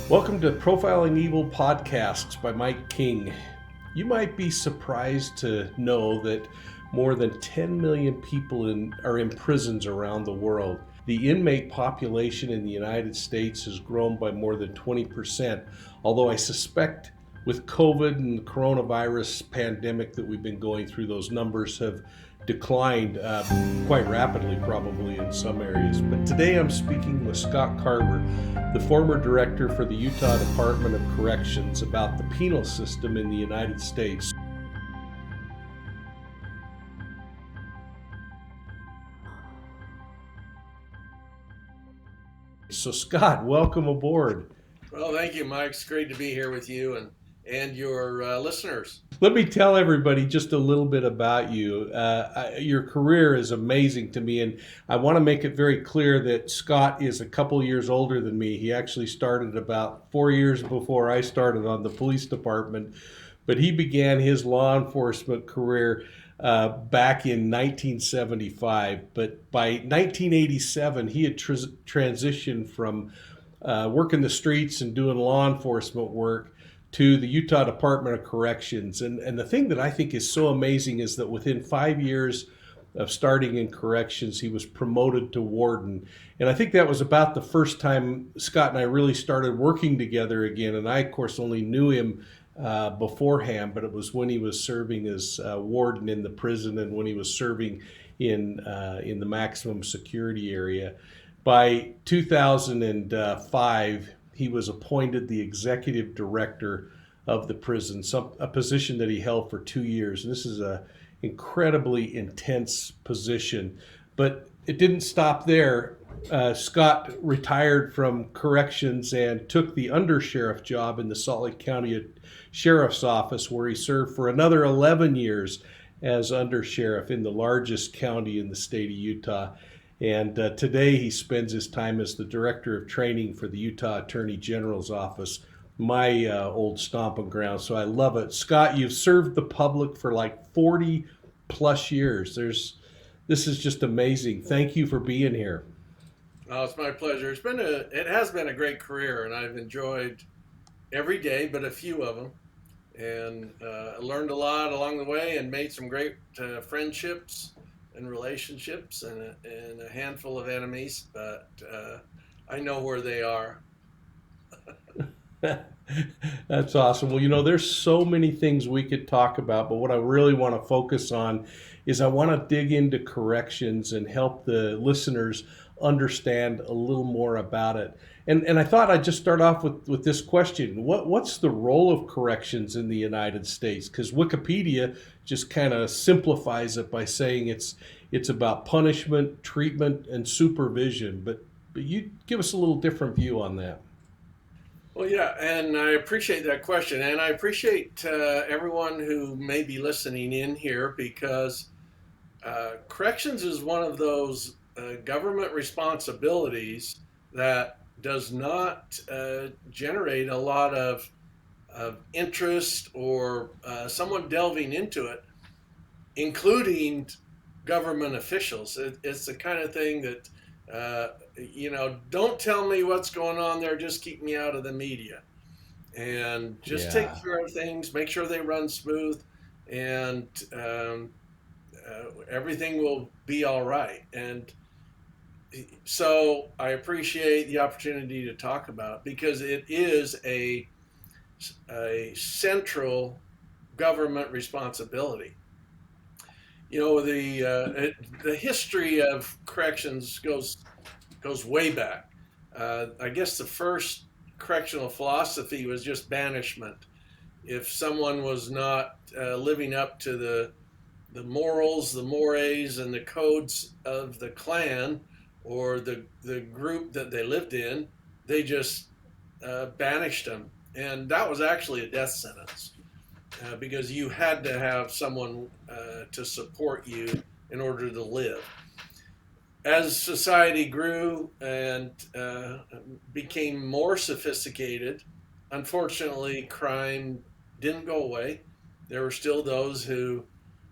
Welcome to Profiling Evil Podcasts by Mike King. You might be surprised to know that more than 10 million people are in prisons around the world. The inmate population in the United States has grown by more than 20%, although I suspect with COVID and the coronavirus pandemic that we've been going through, those numbers have declined quite rapidly, probably in some areas. But today I'm speaking with Scott Carver, the former director for the Utah Department of Corrections, about the penal system in the United States. So Scott, welcome aboard. Well, thank you, Mike. It's great to be here with you and your listeners. Let me tell everybody just a little bit about you. Your career is amazing to me, and I want to make it very clear that Scott is a couple years older than me. He actually started about 4 years before I started on the police department, but he began his law enforcement career back in 1975. But by 1987, he had transitioned from working the streets and doing law enforcement work to the Utah Department of Corrections. And the thing that I think is so amazing is that within 5 years of starting in corrections, he was promoted to warden. And I think that was about the first time Scott and I really started working together again. And I, of course, only knew him beforehand, but it was when he was serving as warden in the prison and when he was serving in the maximum security area. By 2005, he was appointed the executive director of the prison, a position that he held for 2 years. And this is an incredibly intense position. But it didn't stop there. Scott retired from corrections and took the undersheriff job in the Salt Lake County Sheriff's Office, where he served for another 11 years as undersheriff in the largest county in the state of Utah. And today he spends his time as the director of training for the Utah Attorney General's office, my old stomping ground. So I love it. Scott, you've served the public for like 40 plus years. This is just amazing. Thank you for being here. Oh, it's my pleasure. It has been a great career, and I've enjoyed every day, but a few of them, and learned a lot along the way, and made some great friendships and relationships, and a handful of enemies, but I know where they are. That's awesome. Well, there's so many things we could talk about, but what I really want to focus on is I want to dig into corrections and help the listeners understand a little more about it. And I thought I'd just start off with this question. What's the role of corrections in the United States? Because Wikipedia just kind of simplifies it by saying it's about punishment, treatment, and supervision. But you give us a little different view on that. Well, yeah, and I appreciate that question, and I appreciate everyone who may be listening in here, because corrections is one of those government responsibilities that does not generate a lot of interest or someone delving into it, including government officials. It's the kind of thing that, don't tell me what's going on there, just keep me out of the media. And just take care of things, make sure they run smooth, and everything will be all right. And so I appreciate the opportunity to talk about it, because it is a central government responsibility. The history of corrections goes way back. I guess the first correctional philosophy was just banishment. If someone was not living up to the morals, the mores, and the codes of the clan or the group that they lived in, they just banished them. And that was actually a death sentence, because you had to have someone to support you in order to live. As society grew and became more sophisticated, unfortunately, crime didn't go away. There were still those who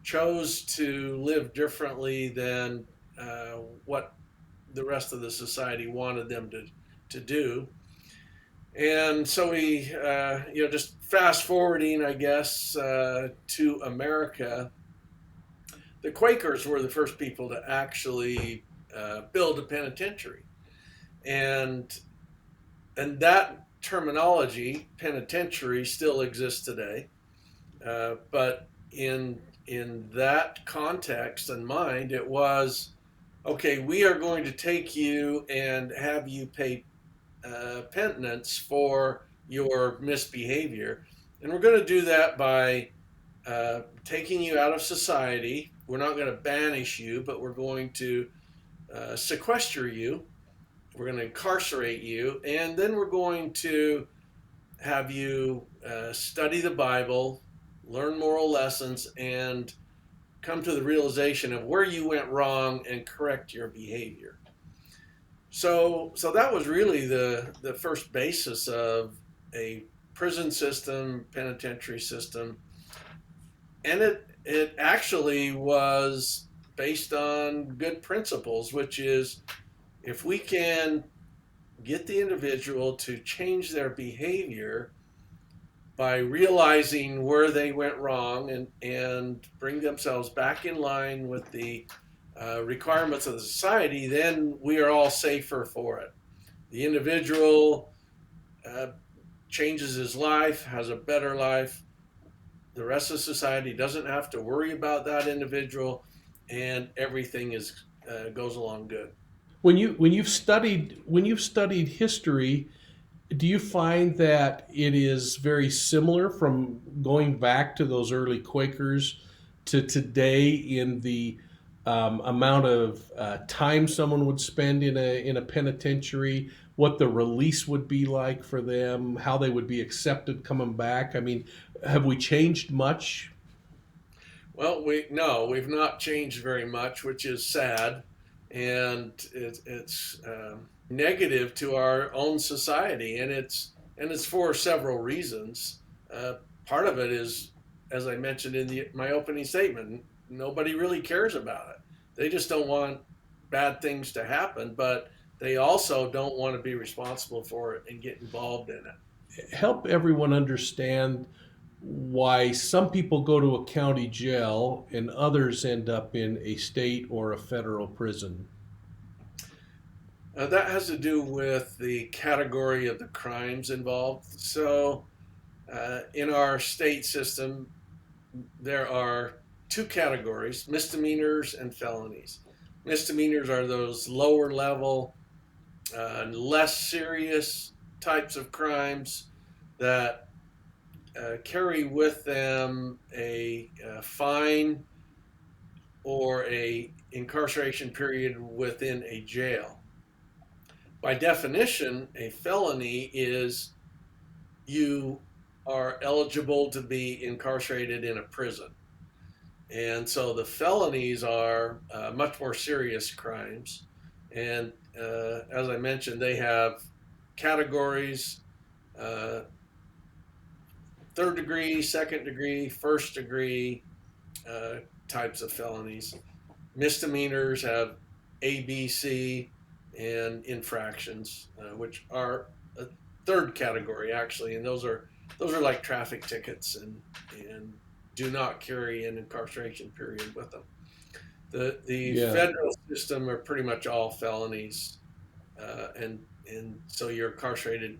chose to live differently than what the rest of the society wanted them to do. And so we, just fast forwarding, I guess, to America, the Quakers were the first people to actually build a penitentiary, and that terminology, penitentiary, still exists today. But in that context and mind, it was okay. We are going to take you and have you pay penance for your misbehavior, and we're going to do that by taking you out of society. We're not going to banish you, but we're going to sequester you. We're going to incarcerate you, and then we're going to have you study the Bible, learn moral lessons, and come to the realization of where you went wrong and correct your behavior. So that was really the first basis of a prison system, penitentiary system, and it actually was based on good principles, which is if we can get the individual to change their behavior by realizing where they went wrong and bring themselves back in line with the requirements of the society, then we are all safer for it. The individual uh, changes his life, has a better life. The rest of society doesn't have to worry about that individual, and everything is goes along good. When you've studied history, do you find that it is very similar from going back to those early Quakers to today in the amount of time someone would spend in a penitentiary, what the release would be like for them, how they would be accepted coming back? I mean, have we changed much? Well, we've not changed very much, which is sad, and it's negative to our own society, and it's for several reasons. Uh, Part of it is, as I mentioned in my opening statement, nobody really cares about it. They just don't want bad things to happen, but they also don't want to be responsible for it and get involved in it. Help everyone understand why some people go to a county jail and others end up in a state or a federal prison. That has to do with the category of the crimes involved. So, in our state system, there are two categories: misdemeanors and felonies. Misdemeanors are those lower level, less serious types of crimes that carry with them a fine or a incarceration period within a jail. By definition, a felony is you are eligible to be incarcerated in a prison. And so the felonies are much more serious crimes. And as I mentioned, they have categories: uh, third degree, second degree, first degree uh, types of felonies. Misdemeanors have A, B, C, and infractions, which are a third category actually, and those are like traffic tickets and do not carry an incarceration period with them. The Yeah. federal system are pretty much all felonies, and so you're incarcerated,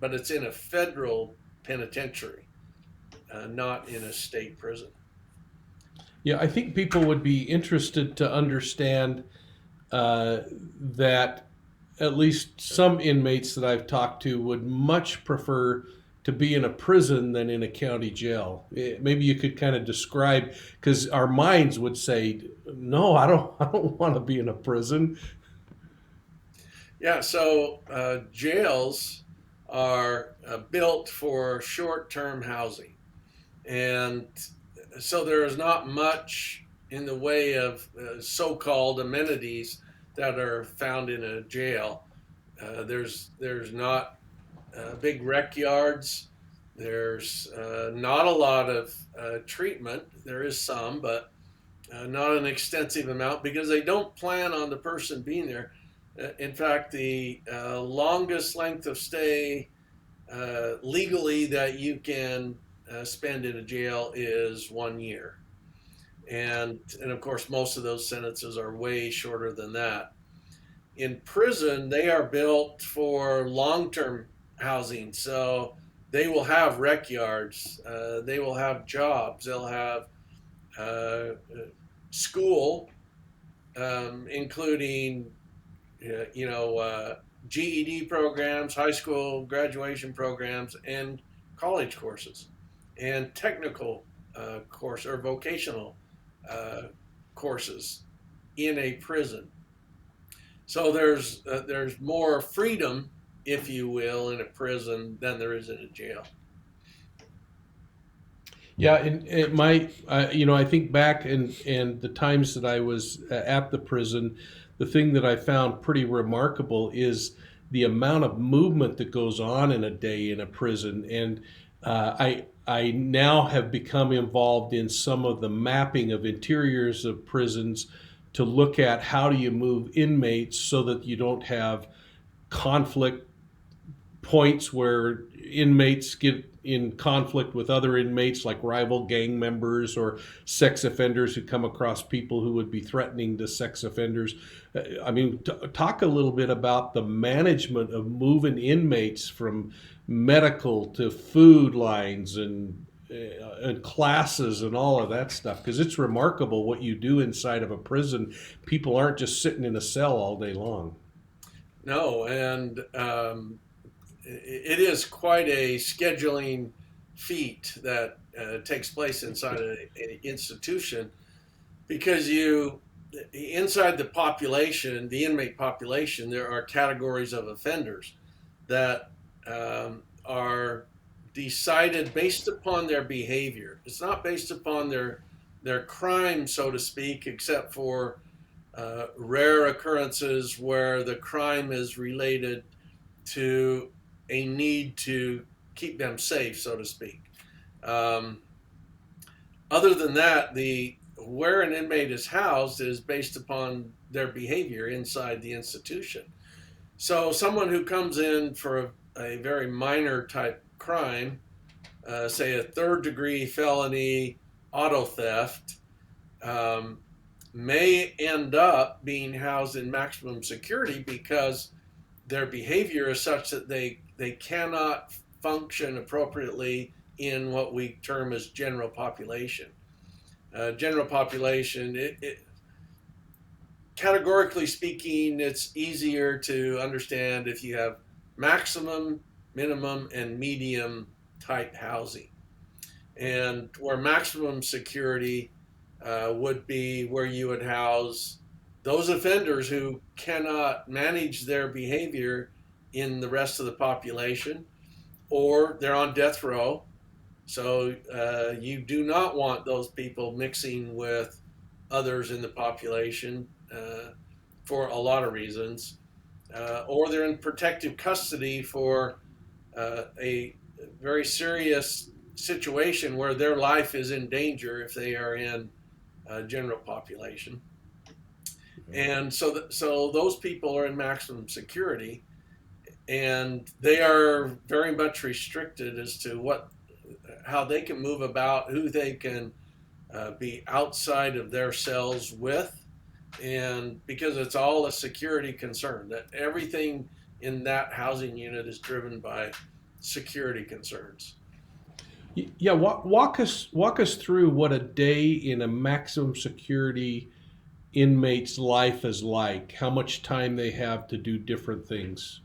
but it's in a federal penitentiary, not in a state prison. Yeah, I think people would be interested to understand that at least some inmates that I've talked to would much prefer to be in a prison than in a county jail. Maybe you could kind of describe, because our minds would say, "No, I don't. I don't want to be in a prison." Yeah, so jails are built for short-term housing, and so there is not much in the way of so-called amenities that are found in a jail. There's not big rec yards. There's not a lot of treatment. There is some, but not an extensive amount because they don't plan on the person being there. In fact, the longest length of stay legally that you can spend in a jail is 1 year. And of course, most of those sentences are way shorter than that. In prison, they are built for long term housing. So they will have rec yards, they will have jobs, they'll have uh, school, including you know, GED programs, high school graduation programs, and college courses, and technical course or vocational uh, courses in a prison. So there's more freedom, if you will, in a prison than there is in a jail. Yeah, and it might, I think back and the times that I was at the prison, the thing that I found pretty remarkable is the amount of movement that goes on in a day in a prison. And I now have become involved in some of the mapping of interiors of prisons to look at how do you move inmates so that you don't have conflict points where inmates get in conflict with other inmates, like rival gang members or sex offenders who come across people who would be threatening to sex offenders. I mean, talk a little bit about the management of moving inmates from medical to food lines and classes and all of that stuff, because it's remarkable what you do inside of a prison. People aren't just sitting in a cell all day long. No, and it is quite a scheduling feat that takes place inside an institution, because you inside the population, the inmate population, there are categories of offenders that are decided based upon their behavior. It's not based upon their crime, so to speak, except for rare occurrences where the crime is related to a need to keep them safe, so to speak. Um, Other than that, the where an inmate is housed is based upon their behavior inside the institution. So, someone who comes in for a very minor type crime, say a third degree felony, auto theft, um, may end up being housed in maximum security because their behavior is such that they cannot function appropriately in what we term as general population. General population, categorically speaking, it's easier to understand if you have maximum, minimum, and medium type housing. And where maximum security would be where you would house those offenders who cannot manage their behavior in the rest of the population, or they're on death row. So you do not want those people mixing with others in the population for a lot of reasons, or they're in protective custody for a very serious situation where their life is in danger if they are in general population. And so those people are in maximum security, and they are very much restricted as to how they can move about, who they can be outside of their cells with, and because it's all a security concern, that everything in that housing unit is driven by security concerns. Yeah, walk us through what a day in a maximum security inmate's life is like. How much time they have to do different things.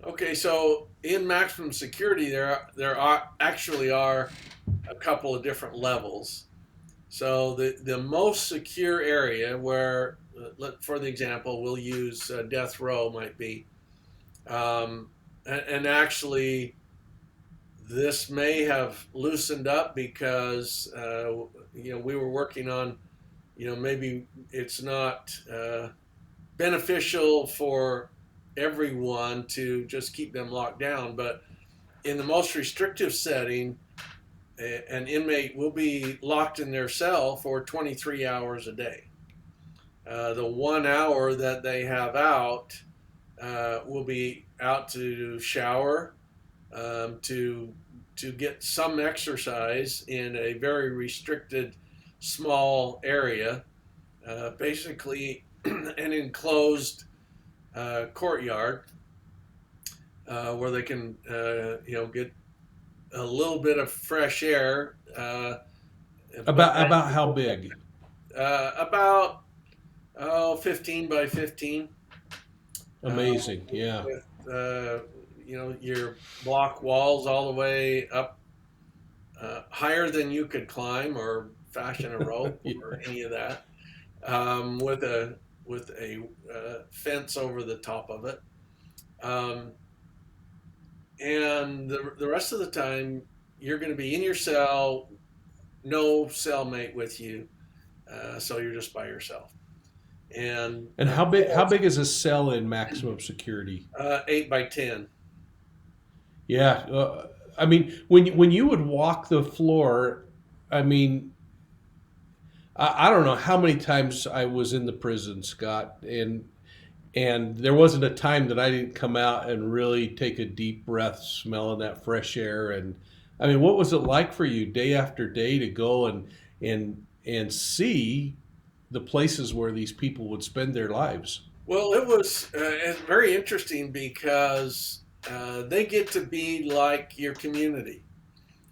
Okay, so in maximum security, there actually are a couple of different levels. So the most secure area where, for the example, we'll use death row might be, and actually this may have loosened up because we were working on, maybe it's not beneficial for everyone to just keep them locked down, but in the most restrictive setting, an inmate will be locked in their cell for 23 hours a day. The 1 hour that they have out will be out to shower, to get some exercise in a very restricted small area, basically an enclosed courtyard where they can get a little bit of fresh air. But About how big? about 15 by 15 uh, Amazing. Yeah. with your block walls all the way up higher than you could climb or fashion a rope or any of that, with a fence over the top of it. Um, and the rest of the time, you're going to be in your cell, no cellmate with you, so you're just by yourself. And And how big is a cell in maximum security? 8 by 10. Yeah. I mean, when you would walk the floor, I mean, I don't know how many times I was in the prison, Scott, and there wasn't a time that I didn't come out and really take a deep breath, smelling that fresh air. And I mean, what was it like for you day after day to go and see the places where these people would spend their lives? Well, it was very interesting because they get to be like your community.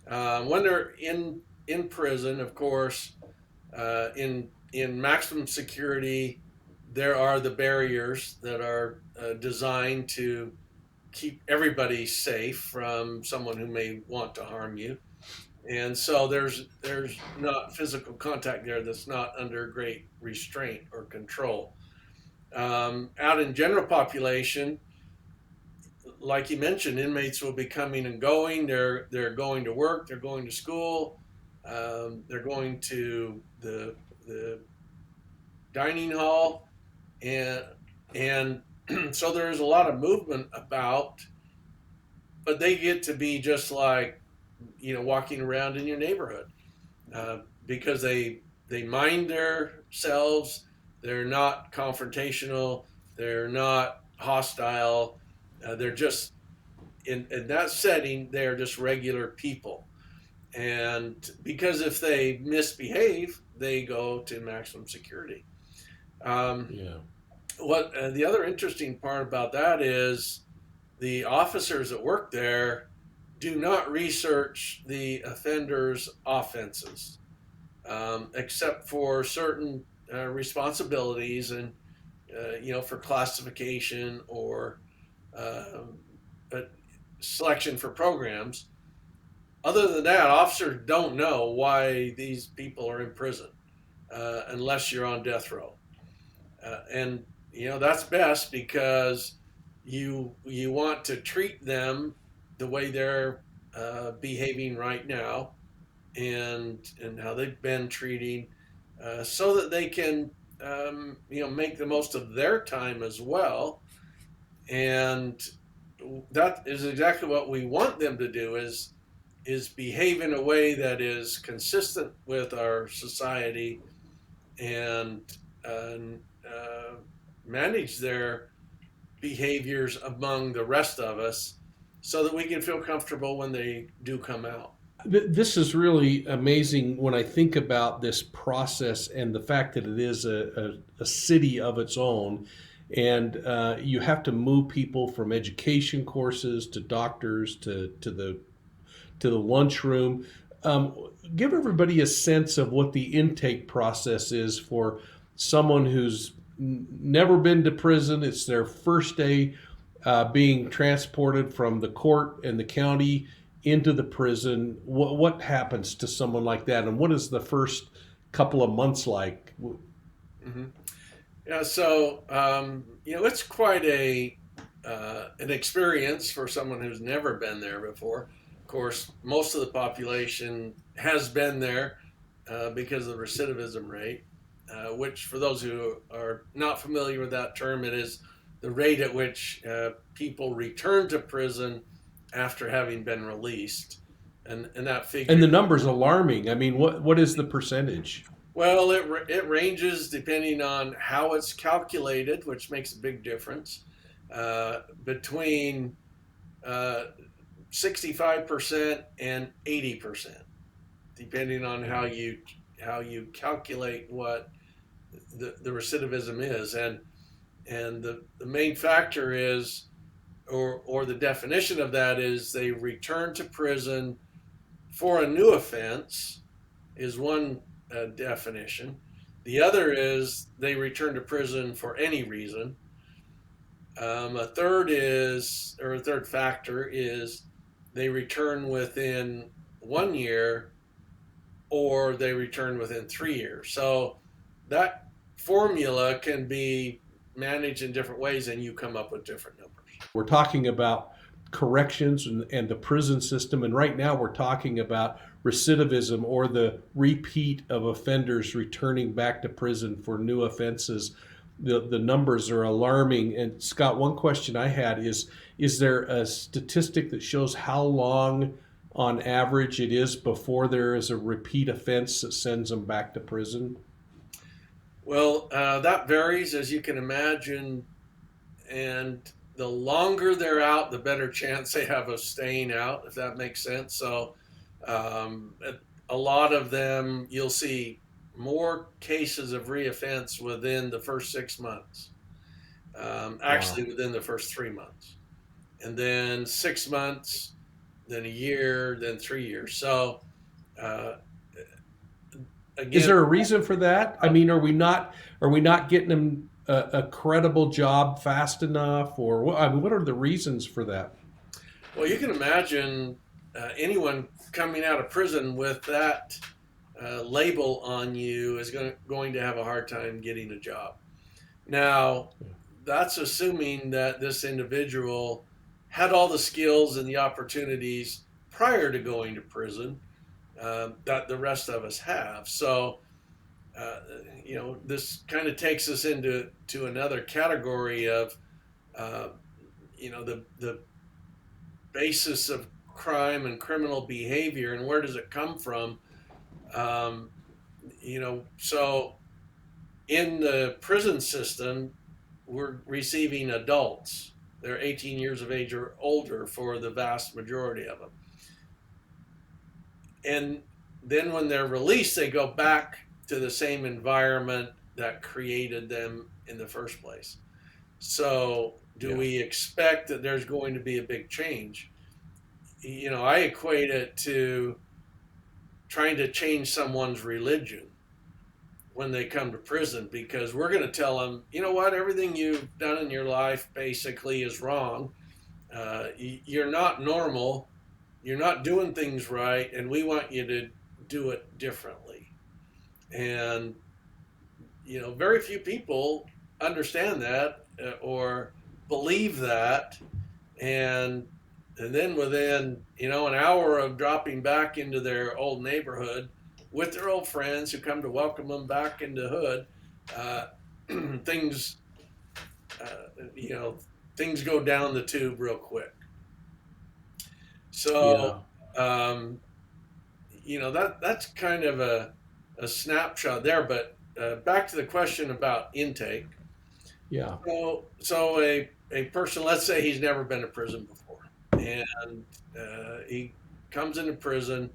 When they're in prison, of course, in maximum security, there are the barriers that are designed to keep everybody safe from someone who may want to harm you. And so there's not physical contact there that's not under great restraint or control. Out in general population, like you mentioned, inmates will be coming and going. They're going to work. They're going to school. They're going to the dining hall, and and so there's a lot of movement about. But they get to be just like walking around in your neighborhood, because they mind their selves. They're not confrontational. They're not hostile. They're just in that setting. They're just regular people. And because if they misbehave, they go to maximum security. Um, Yeah. what the other interesting part about that is the officers that work there do not research the offender's offenses, except for certain responsibilities and for classification or um, selection for programs. Other than that, officers don't know why these people are in prison unless you're on death row, and that's best because you want to treat them the way they're behaving right now, and how they've been treating, so that they can make the most of their time as well. And that is exactly what we want them to do is behave in a way that is consistent with our society, and manage their behaviors among the rest of us so that we can feel comfortable when they do come out. This is really amazing when I think about this process and the fact that it is a city of its own. And you have to move people from education courses to doctors to the lunchroom. Give everybody a sense of what the intake process is for someone who's never been to prison. It's their first day being transported from the court and the county into the prison. What happens to someone like that, and what is the first couple of months like? Mm-hmm. Yeah, so it's quite a an experience for someone who's never been there before. Of course, most of the population has been there because of the recidivism rate, which, for those who are not familiar with that term, it is the rate at which people return to prison after having been released, and that And figure. the number's alarming. I mean, what is the percentage? Well, it ranges depending on how it's calculated, which makes a big difference between 65% and 80%, depending on how you calculate what the recidivism is. And the main factor is, or the definition of that is, they return to prison for a new offense is one definition. The other is they return to prison for any reason. A third factor is they return within 1 year or they return within 3 years. So that formula can be managed in different ways, and you come up with different numbers. We're talking about corrections and the prison system, and right now we're talking about recidivism, or the repeat of offenders returning back to prison for new offenses. The numbers are alarming. And Scott, one question I had is there a statistic that shows how long on average it is before there is a repeat offense that sends them back to prison? Well, that varies, as you can imagine, and the longer they're out, the better chance they have of staying out, if that makes sense. So, um, a lot of them, you'll see more cases of reoffense within the first 6 months, Wow. actually within the first 3 months, and then 6 months, then a year, then 3 years. So, uh, Is again, there a reason for that? I mean, are we not getting them a credible job fast enough, or what? I mean, what are the reasons for that? well, you can imagine anyone coming out of prison with that label on you is going to have a hard time getting a job. Now, that's assuming that this individual had all the skills and the opportunities prior to going to prison that the rest of us have. So, uh, this kind of takes us into another category of, uh, the basis of crime and criminal behavior, and where does it come from. Um, so in the prison system, we're receiving adults. They're 18 years of age or older for the vast majority of them. And then when they're released, they go back to the same environment that created them in the first place. So, do Yeah. we expect that there's going to be a big change? I equate it to trying to change someone's religion when they come to prison, because we're going to tell them, you know what, everything you've done in your life basically is wrong. You're not normal. You're not doing things right, and we want you to do it differently. And very few people understand that or believe that, and then within an hour of dropping back into their old neighborhood with their old friends who come to welcome them back into hood, uh, things you know things go down the tube real quick. So, Yeah. um, that's kind of a snapshot there. But back to the question about intake. Yeah. So a person, let's say he's never been to prison before, and he comes into prison.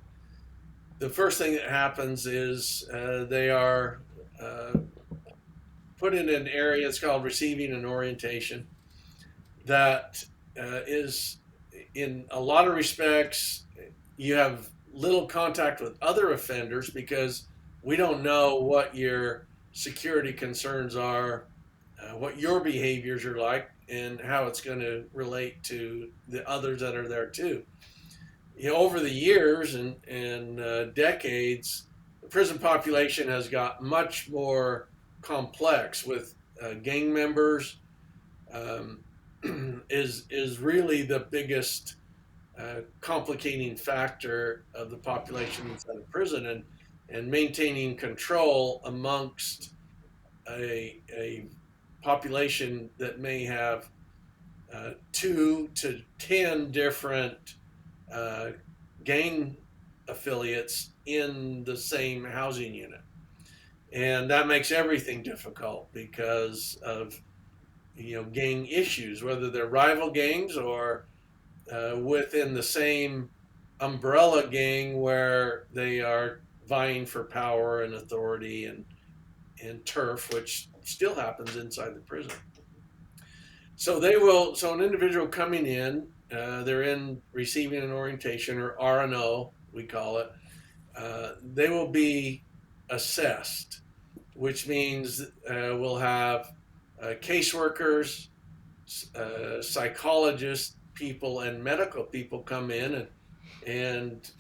The first thing that happens is they are uh, put in an area. It's called receiving and orientation. That is, in a lot of respects, you have little contact with other offenders because we don't know what your security concerns are, what your behaviors are like, and how it's going to relate to the others that are there too. Over the years and decades, the prison population has got much more complex with gang members. Um, is really the biggest complicating factor of the population inside of prison, and maintaining control amongst a population that may have 2 to 10 different uh, gang affiliates in the same housing unit. And that makes everything difficult because of gang issues, whether they're rival gangs or within the same umbrella gang where they are vying for power and authority and turf, which still happens inside the prison. So they will. So an individual coming in, they're in receiving an orientation or R&O, we call it. They will be assessed, which means we'll have caseworkers, psychologists, people, and medical people come in, and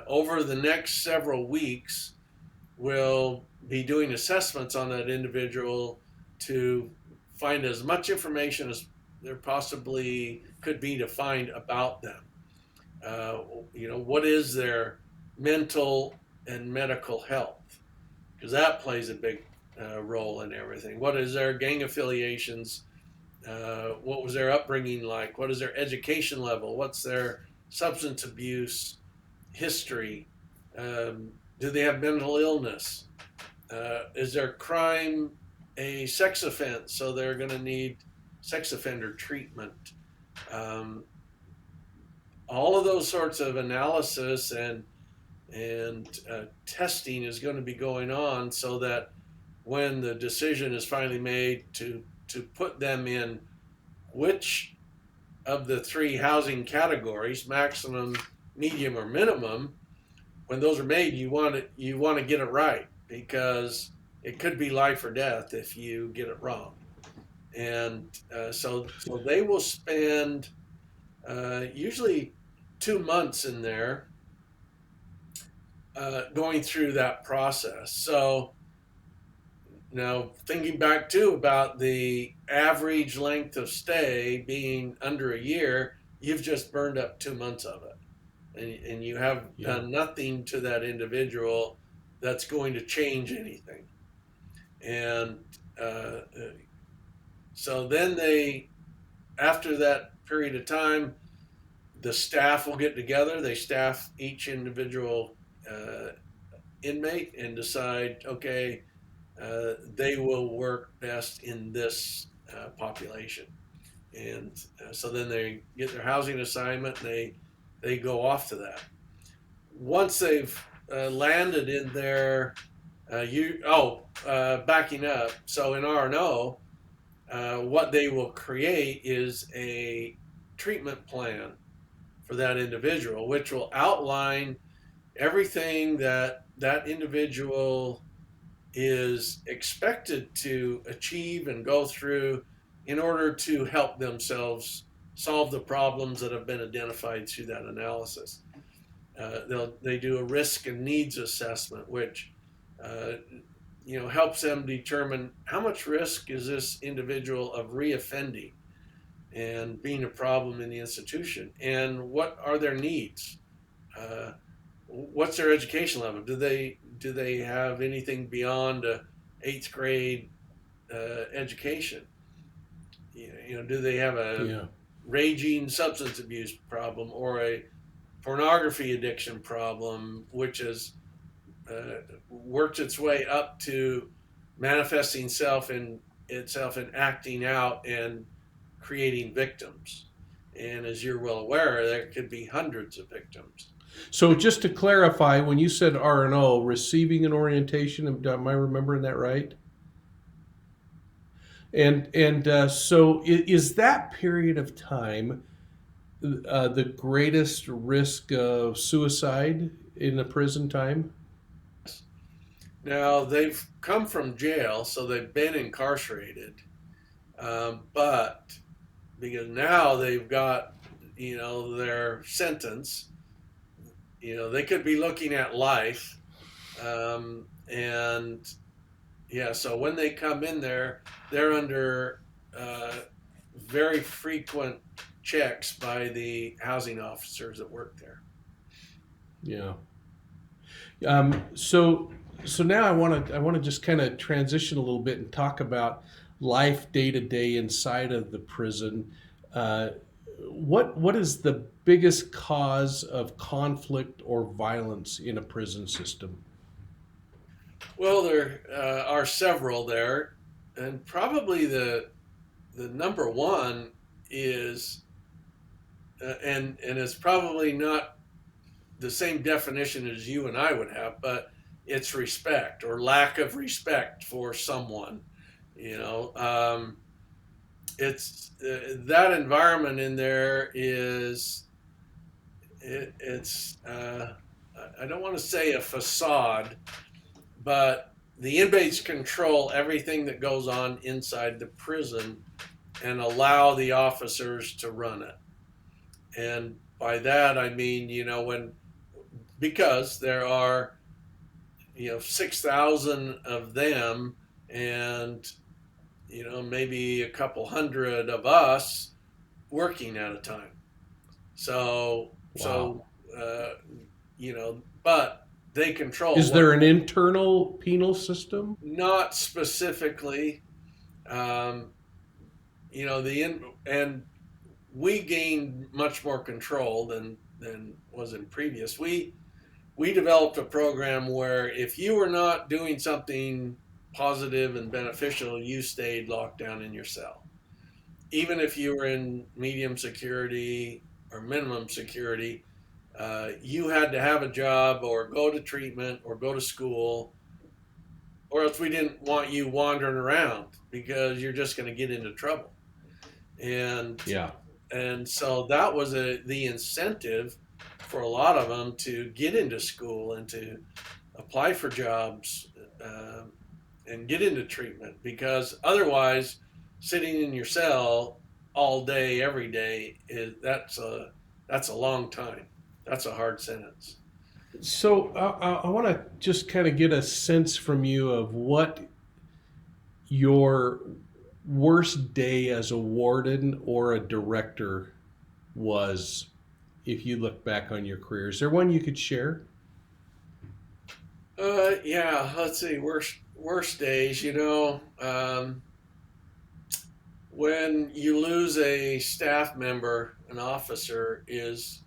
over the next several weeks, we'll be doing assessments on that individual to find as much information as there possibly could be to find about them. Uh, what is their mental and medical health? Because that plays a big role in everything. What is their gang affiliations? What was their upbringing like? What is their education level? What's their substance abuse history? Do they have mental illness? Is their crime a sex offense? So they're going to need sex offender treatment. Um, all of those sorts of analysis and testing is going to be going on so that when the decision is finally made to put them in which of the three housing categories, maximum, medium, or minimum, when those are made, you want to get it right because it could be life or death if you get it wrong. And so they will spend usually 2 months in there going through that process. So now thinking back too about the average length of stay being under a year, you've just burned up 2 months of it. And you have Yeah. done nothing to that individual that's going to change anything. And uh, so then after that period of time, the staff will get together. They staff each individual uh, inmate and decide, okay, they will work best in this population. And so then they get their housing assignment and they go off to that. Once they've landed in their backing up. So in R&O, what they will create is a treatment plan for that individual, which will outline everything that that individual is expected to achieve and go through in order to help themselves solve the problems that have been identified through that analysis. They do a risk and needs assessment, which uh, helps them determine how much risk is this individual of reoffending and being a problem in the institution, and what are their needs. Uh, what's their education level? Do they have anything beyond a eighth grade education? Do they have a Yeah. raging substance abuse problem or a pornography addiction problem, which has worked its way up to manifesting itself in acting out and creating victims. And as you're well aware, there could be hundreds of victims. So just to clarify, when you said R&O, receiving an orientation, am I remembering that right? And so is that period of time the greatest risk of suicide in the prison time? Now, they've come from jail, so they've been incarcerated, but because now they've got, their sentence, they could be looking at life. And yeah, so when they come in there, they're under uh, very frequent checks by the housing officers that work there. Yeah. So now I want to just kind of transition a little bit and talk about life day to day inside of the prison. Uh, what is the biggest cause of conflict or violence in a prison system? Well, there are several there, and probably the number one is and it's probably not the same definition as you and I would have, but it's respect or lack of respect for someone. You know, it's that environment in there is it's I don't want to say a facade, but the inmates control everything that goes on inside the prison and allow the officers to run it. And by that I mean, when because there are 6,000 of them, and maybe a couple hundred of us working at a time. So Wow. so but they control Is what. there an internal penal system? Not specifically. Um, and we gained much more control than was in previous. We developed a program where if you were not doing something positive and beneficial, you stayed locked down in your cell. Even if you were in medium security or minimum security, you had to have a job or go to treatment or go to school, or else we didn't want you wandering around because you're just going to get into trouble. And Yeah. and so that was the incentive for a lot of them to get into school and to apply for jobs, uh, and get into treatment, because otherwise sitting in your cell all day every day that's a long time. That's a hard sentence. So I want to just kind of get a sense from you of what your worst day as a warden or a director was, if you look back on your career. Is there one you could share? Yeah, let's see. Worst days, when you lose a staff member, an officer, is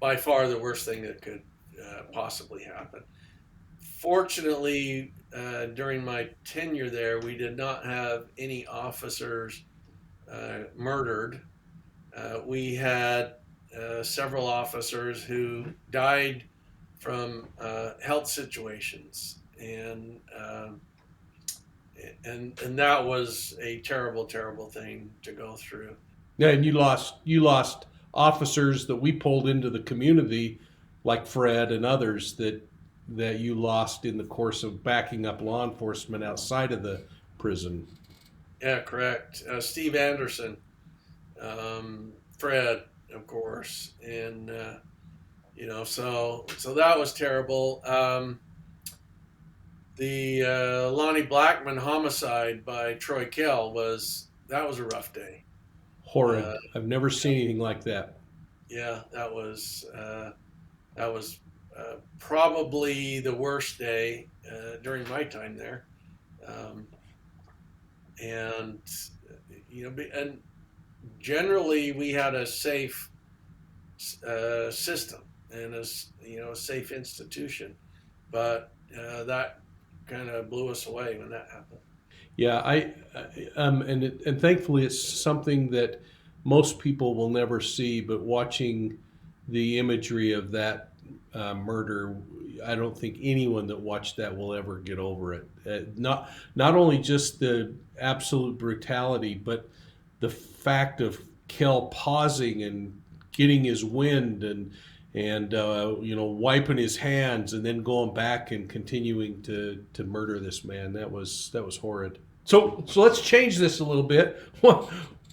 by far the worst thing that could possibly happen. Fortunately, during my tenure there, we did not have any officers murdered. We had several officers who died from health situations, and that was a terrible, terrible thing to go through. Yeah, and you lost officers that we pulled into the community, like Fred and others that you lost in the course of backing up law enforcement outside of the prison. Yeah, correct. Steve Anderson, Fred, of course, and so that was terrible. The Lonnie Blackman homicide by Troy Kell was a rough day. Uh, Horrid. I've never seen anything like that. yeah, that was probably the worst day during my time there, um, and and generally we had a safe system and a safe institution, but that kind of blew us away when that happened. Yeah, and thankfully it's something that most people will never see. But watching the imagery of that murder, I don't think anyone that watched that will ever get over it. Not only just the absolute brutality, but the fact of Kell pausing and getting his wind and wiping his hands and then going back and continuing to murder this man. That was horrid. So let's change this a little bit.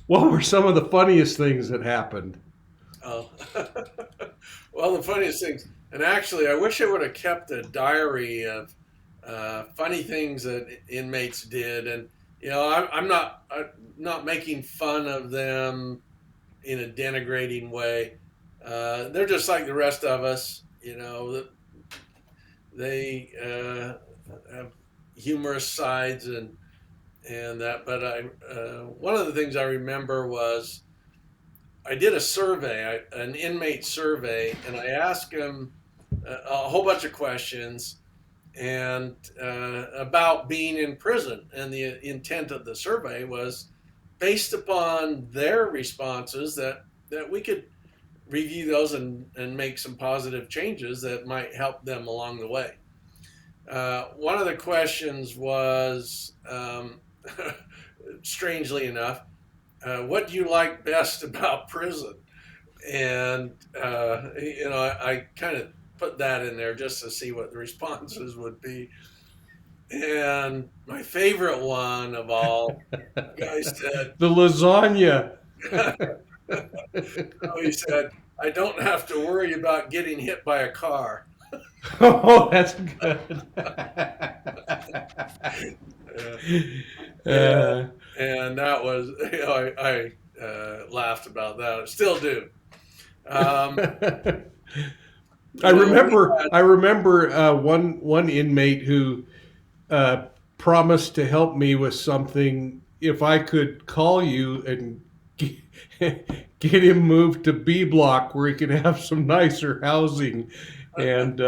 What were some of the funniest things that happened? Oh, well, the funniest things, and actually, I wish I would have kept a diary of funny things that inmates did, and I'm not making fun of them in a denigrating way. They're just like the rest of us. They have humorous sides and that. But one of the things I remember was I did a survey, an inmate survey, and I asked him a whole bunch of questions and about being in prison. And the intent of the survey was based upon their responses that we could review those and make some positive changes that might help them along the way. One of the questions was, strangely enough, what do you like best about prison? And I kind of put that in there just to see what the responses would be. And my favorite one of all, the guy said, The lasagna. he said, I don't have to worry about getting hit by a car. Oh, that's good. Uh, and, uh, and that was, I laughed about that. I still do. Um, I we remember. had, I remember one inmate who uh, promised to help me with something if I could call you and get him moved to B block where he could have some nicer housing, and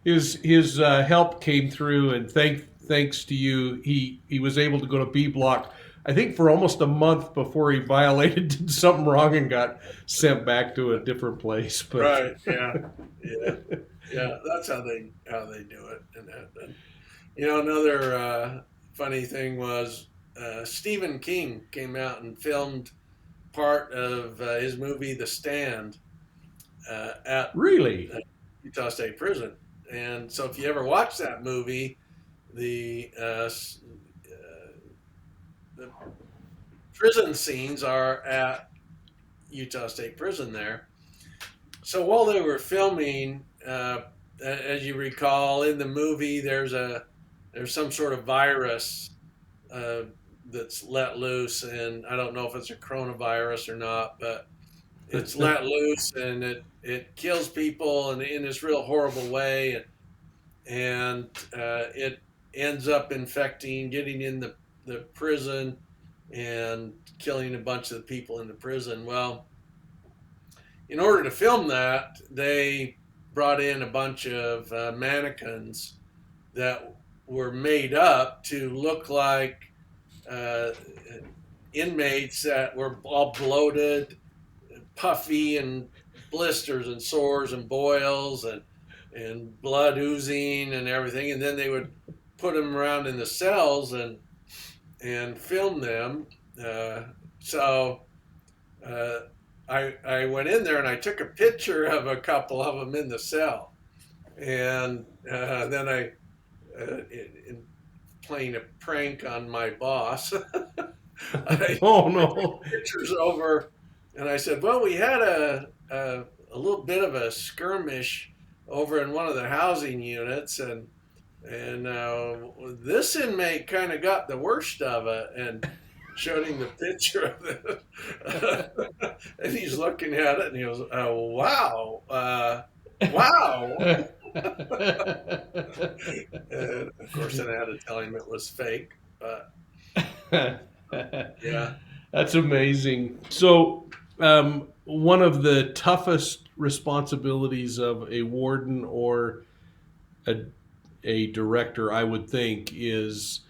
his help came through, and thanks to you, he was able to go to B block. I think for almost a month before he violated, did something wrong, and got sent back to a different place. But right. Yeah. Yeah. Yeah. That's how they do it. And another funny thing was Stephen King came out and filmed part of his movie The Stand at really, Utah State Prison. And so, if you ever watch that movie, the the prison scenes are at Utah State Prison there. So while they were filming, as you recall, in the movie, there's some sort of virus uh, that's let loose, and I don't know if it's a coronavirus or not, but it's let loose and it kills people and in this real horrible way, and it ends up infecting, getting in the prison, and killing a bunch of the people in the prison. Well, in order to film that, they brought in a bunch of mannequins that were made up to look like uh, inmates that were all bloated, puffy, and blisters and sores and boils and blood oozing and everything. And then they would put them around in the cells and film them. Uh, so uh, I went in there and I took a picture of a couple of them in the cell, and then in playing a prank on my boss, I oh no. pictures over, and I said, "Well, we had a little bit of a skirmish over in one of the housing units, and this inmate kind of got the worst of it." And showed him the picture of it, and he's looking at it, and he goes, "Wow, wow." And of course, then I had to tell him it was fake, but yeah. That's amazing. So, one of the toughest responsibilities of a warden or a, a director, I would think, is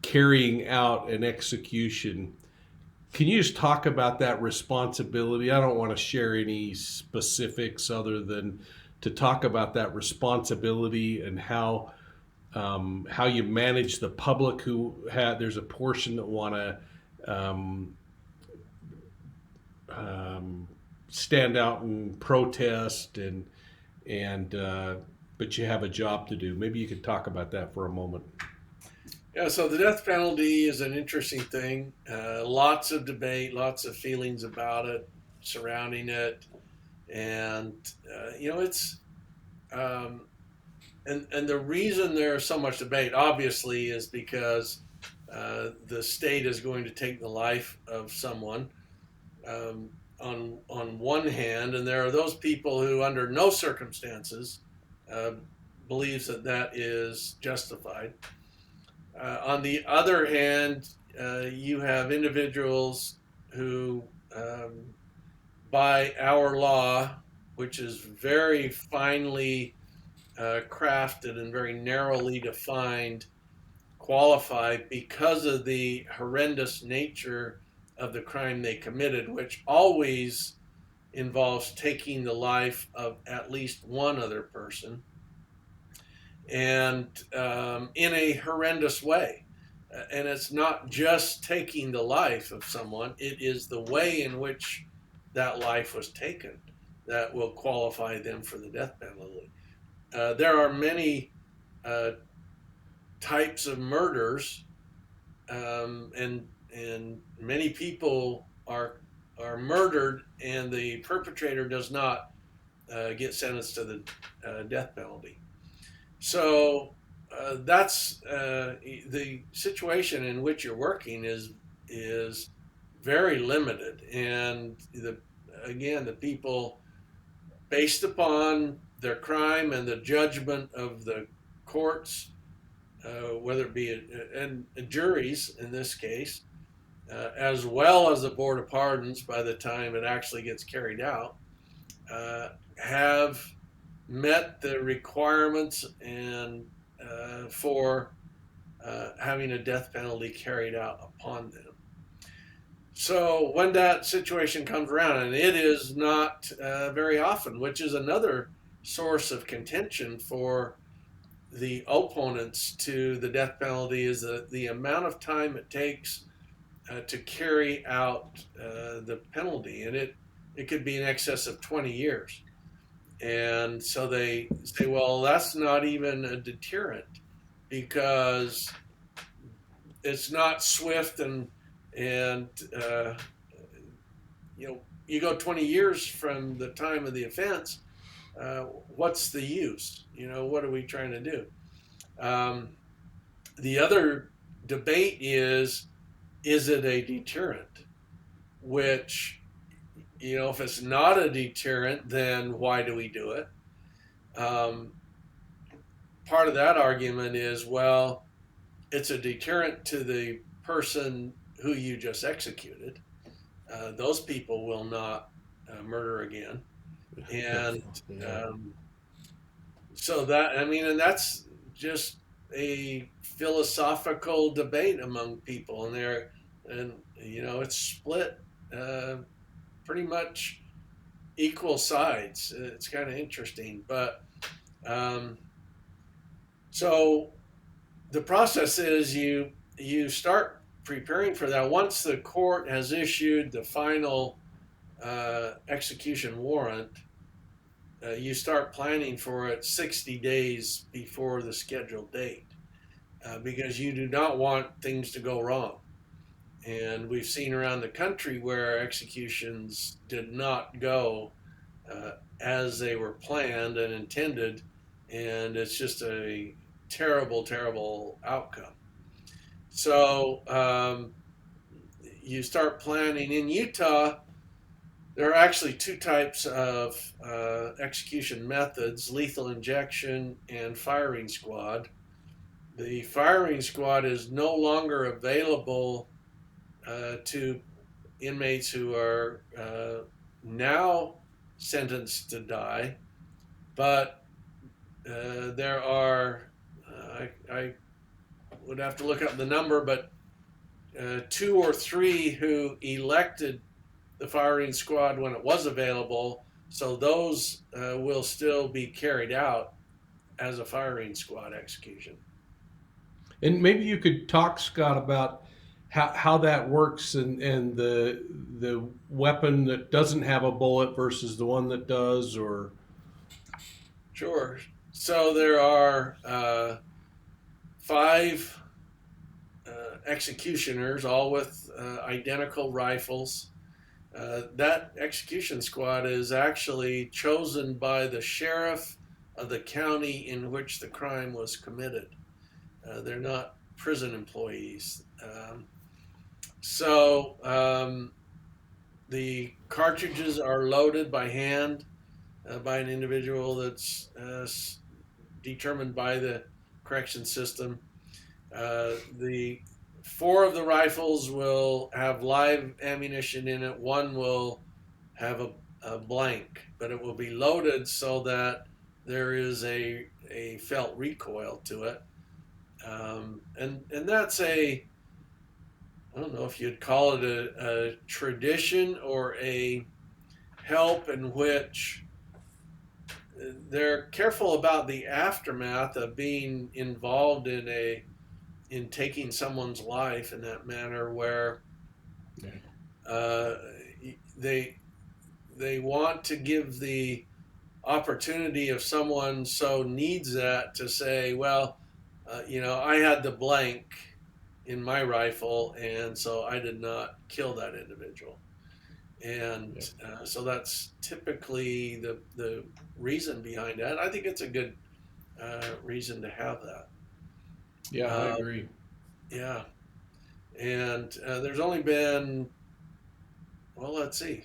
carrying out an execution. Can you just talk about that responsibility? I don't want to share any specifics other than to talk about that responsibility and how you manage the public who there's a portion that want to um, stand out and protest and but you have a job to do. Maybe you could talk about that for a moment. Yeah, so the death penalty is an interesting thing. Lots of debate, lots of feelings about it, surrounding it, and it's um, and the reason there's so much debate, obviously, is because the state is going to take the life of someone um, on one hand, and there are those people who, under no circumstances, uh, believes that is justified. On the other hand, you have individuals who, by our law, which is very finely crafted and very narrowly defined, qualify because of the horrendous nature of the crime they committed, which always involves taking the life of at least one other person, and in a horrendous way. And it's not just taking the life of someone, it is the way in which that life was taken that will qualify them for the death penalty. There are many uh, types of murders, and many people are murdered, and the perpetrator does not get sentenced to the death penalty. So that's the situation in which you're working is very limited, and the people, based upon their crime and the judgment of the courts, whether it be and juries in this case, as well as the Board of Pardons by the time it actually gets carried out, have met the requirements and for having a death penalty carried out upon them. So when that situation comes around, and it is not very often, which is another source of contention for the opponents to the death penalty, is the amount of time it takes to carry out the penalty, and it could be in excess of 20 years. And so they say, well, that's not even a deterrent because it's not swift, and you go 20 years from the time of the offense. What's the use? What are we trying to do? Um, the other debate is it a deterrent? Which, if it's not a deterrent, then why do we do it? Um, Part of that argument is, well, it's a deterrent to the person who you just executed. Those people will not murder again. And Yeah. so and that's just a philosophical debate among people, and it's split uh, pretty much equal sides. It's kind of interesting, but um, so the process is you start preparing for that. Once the court has issued the final execution warrant, you start planning for it 60 days before the scheduled date, because you do not want things to go wrong. And we've seen around the country where executions did not go as they were planned and intended, and it's just a terrible, terrible outcome. So you start planning. In Utah, there are actually two types of execution methods: lethal injection and firing squad. The firing squad is no longer available to inmates who are now sentenced to die, but there are, I would have to look up the number, but two or three who elected the firing squad when it was available. So those will still be carried out as a firing squad execution. And maybe you could talk, Scott, about how that works, and the weapon that doesn't have a bullet versus the one that does, or Sure. So there are five executioners, all with identical rifles. That execution squad is actually chosen by the sheriff of the county in which the crime was committed. They're not prison employees. So the cartridges are loaded by hand by an individual that's determined by the correction system. The four of the rifles will have live ammunition in it. One will have a blank, but it will be loaded so that there is a felt recoil to it. And that's I don't know if you'd call it a tradition or help in which they're careful about the aftermath of being involved in taking someone's life in that manner, where uh, they they want to give the opportunity if someone so needs that to say, well, I had the blank in my rifle, and so I did not kill that individual. And Yeah, so that's typically the reason behind that. I think it's a good reason to have that. yeah, I Uh, agree. yeah. And there's only been, well, let's see,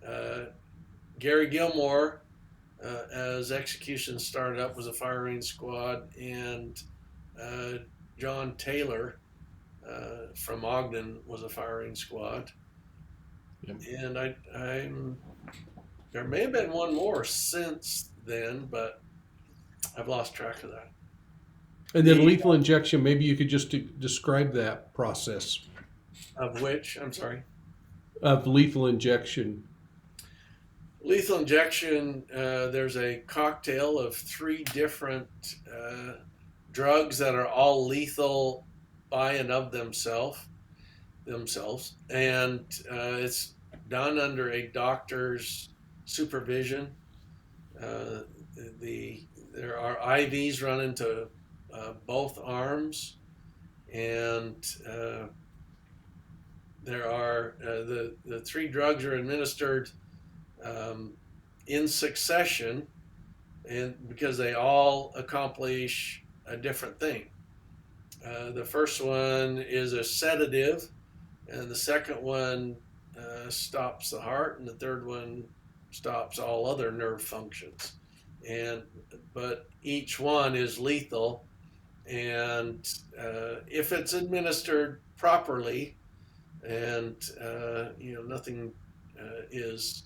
uh, Gary Gilmore, as execution started up, was a firing squad, and uh, John Taylor from Ogden was a firing squad. Yep. And there may have been one more since then, but I've lost track of that. And then The lethal injection, maybe you could just describe that process of which, I'm sorry, of lethal injection. lethal injection. There's a cocktail of three different drugs that are all lethal by and of themselves, and it's done under a doctor's supervision. Uh, there are IVs run into both arms, and there are the three drugs are administered um, in succession, and because they all accomplish a different thing. The first one is a sedative, and the second one stops the heart, and the third one stops all other nerve functions. And but each one is lethal, and if it's administered properly, and nothing is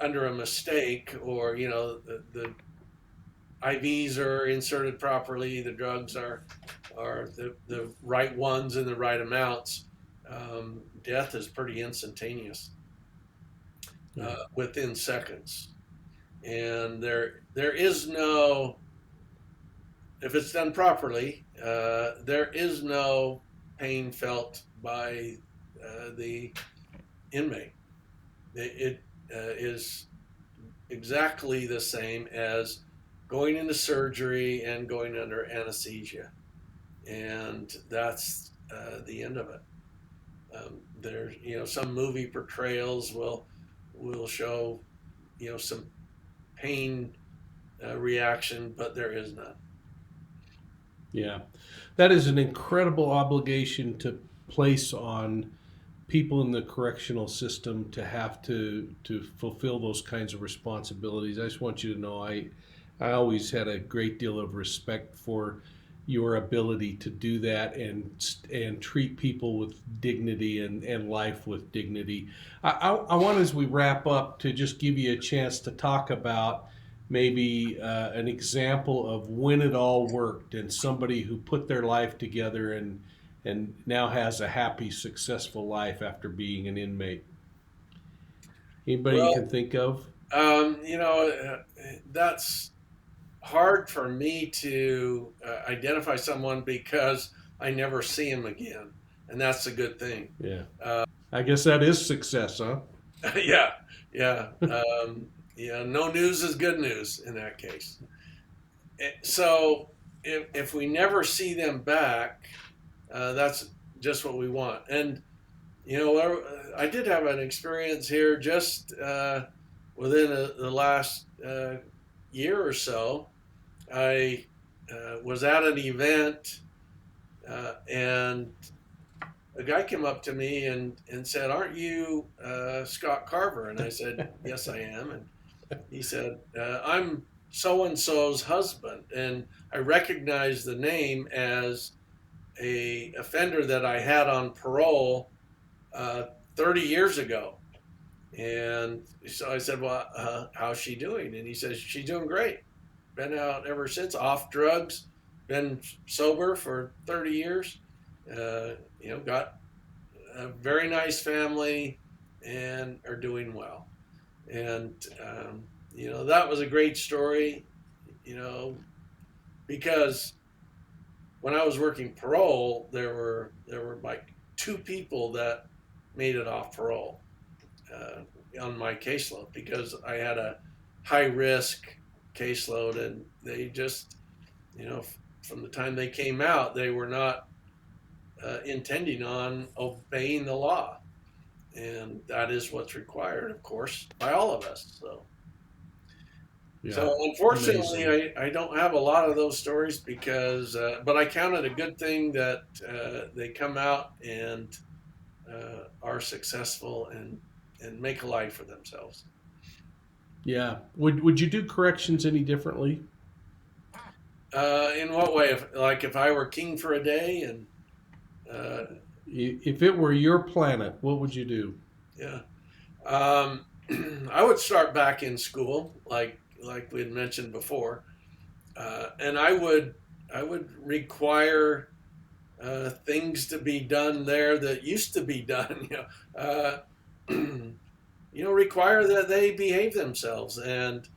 under a mistake, or the IVs are inserted properly, the drugs are the right ones in the right amounts. Death is pretty instantaneous, Yeah. within seconds, and there is no, if it's done properly, there is no pain felt by the inmate. It is exactly the same as going into surgery and going under anesthesia, and that's the end of it. There, some movie portrayals will show, some pain reaction, but there is none. Yeah. That is an incredible obligation to place on people in the correctional system to have to fulfill those kinds of responsibilities. I just want you to know I always had a great deal of respect for your ability to do that and treat people with dignity and life with dignity. I want, as we wrap up, to just give you a chance to talk about maybe an example of when it all worked and somebody who put their life together and now has a happy, successful life after being an inmate. Anybody you Well, can think of? that's hard for me to identify someone because I never see him again, and that's a good thing. Yeah. I guess that is success, huh? Yeah, yeah, yeah. No news is good news in that case. So if we never see them back, that's just what we want. And I did have an experience here just within the last year or so. I was at an event, and a guy came up to me and said, "Aren't you Scott Carver?" And I said, "Yes, I am." And he said, "I'm so and so's husband," and I recognized the name as a offender that I had on parole uh, 30 years ago. And so I said, "Well, how's she doing?" And he says, "She's doing great. Been out ever since, off drugs, been sober for 30 years. Got a very nice family, and are doing well. And that was a great story, you know, because when I was working parole, there were like two people that made it off parole uh, on my caseload because I had a high risk caseload, and they just, from the time they came out, they were not intending on obeying the law, and that is what's required, of course, by all of us. So. Yeah, So unfortunately, amazing. I don't have a lot of those stories because, but I count it a good thing that they come out and are successful and make a life for themselves. Yeah. Would you do corrections any differently? In what way? If I were king for a day, and uh, If it were your planet, what would you do? yeah, um, I would start back in school, like we had mentioned before, and I would require things to be done there that used to be done. Uh, require that they behave themselves and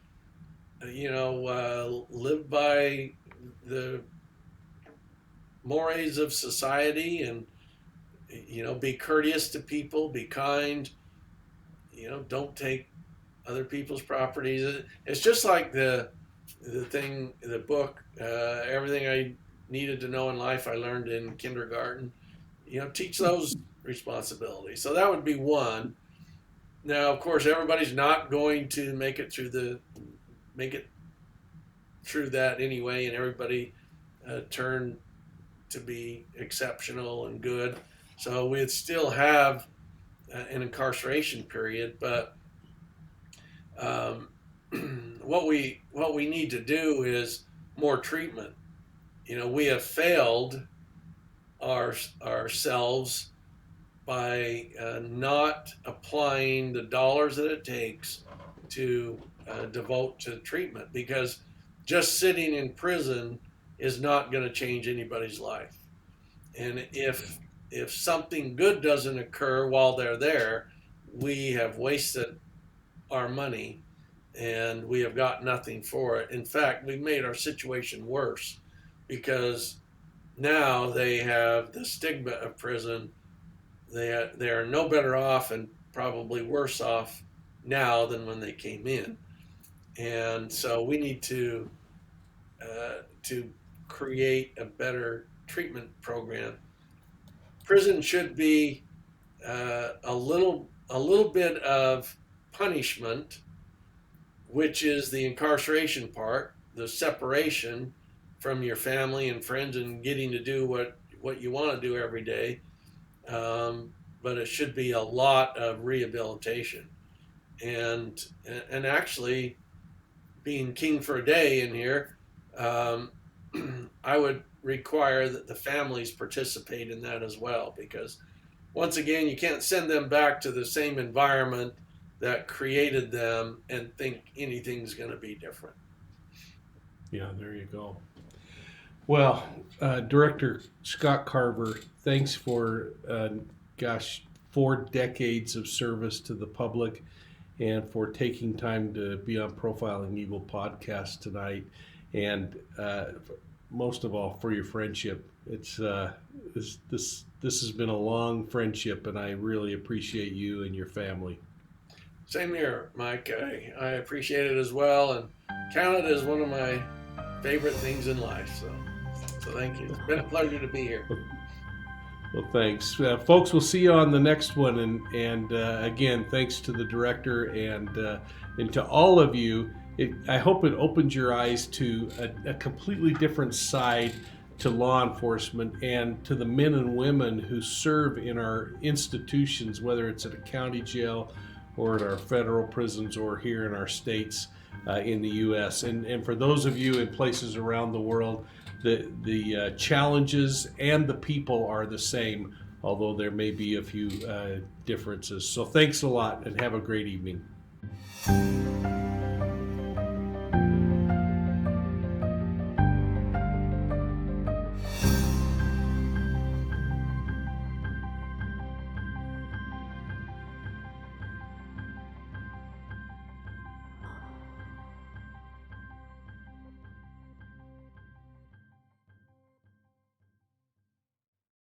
live by the mores of society, and be courteous to people, be kind. Don't take other people's properties. It's just like the book, everything I needed to know in life I learned in kindergarten. Teach those responsibilities. So that would be one. Now, of course, everybody's not going to make it through that anyway, and everybody turn to be exceptional and good. So we'd still have an incarceration period, but um, what we need to do is more treatment. We have failed ourselves by not applying the dollars that it takes to devote to treatment, because just sitting in prison is not going to change anybody's life. And if something good doesn't occur while they're there, we have wasted our money and we have got nothing for it. In fact, we've made our situation worse because now they have the stigma of prison. They are no better off and probably worse off now than when they came in. And so we need to create a better treatment program. Prison should be a little bit of punishment, which is the incarceration part, the separation from your family and friends and getting to do what you want to do every day. Um, but it should be a lot of rehabilitation, and and actually being king for a day in here, um, I would require that the families participate in that as well, because once again, you can't send them back to the same environment that created them and think anything's going to be different. Yeah, there you go. Well, Director Scott Carver, thanks for, gosh, 4 decades of service to the public and for taking time to be on Profiling Evil podcast tonight. And most of all, for your friendship. It's this has been a long friendship, and I really appreciate you and your family. Same here, Mike. I appreciate it as well, and count it as one of my favorite things in life. So thank you. It's been a pleasure to be here. Well, thanks, folks. We'll see you on the next one, and again, thanks to the director and to all of you. I hope it opens your eyes to a completely different side to law enforcement and to the men and women who serve in our institutions, whether it's at a county jail or at our federal prisons or here in our states in the U.S. And for those of you in places around the world, the challenges and the people are the same, although there may be a few differences. So thanks a lot and have a great evening.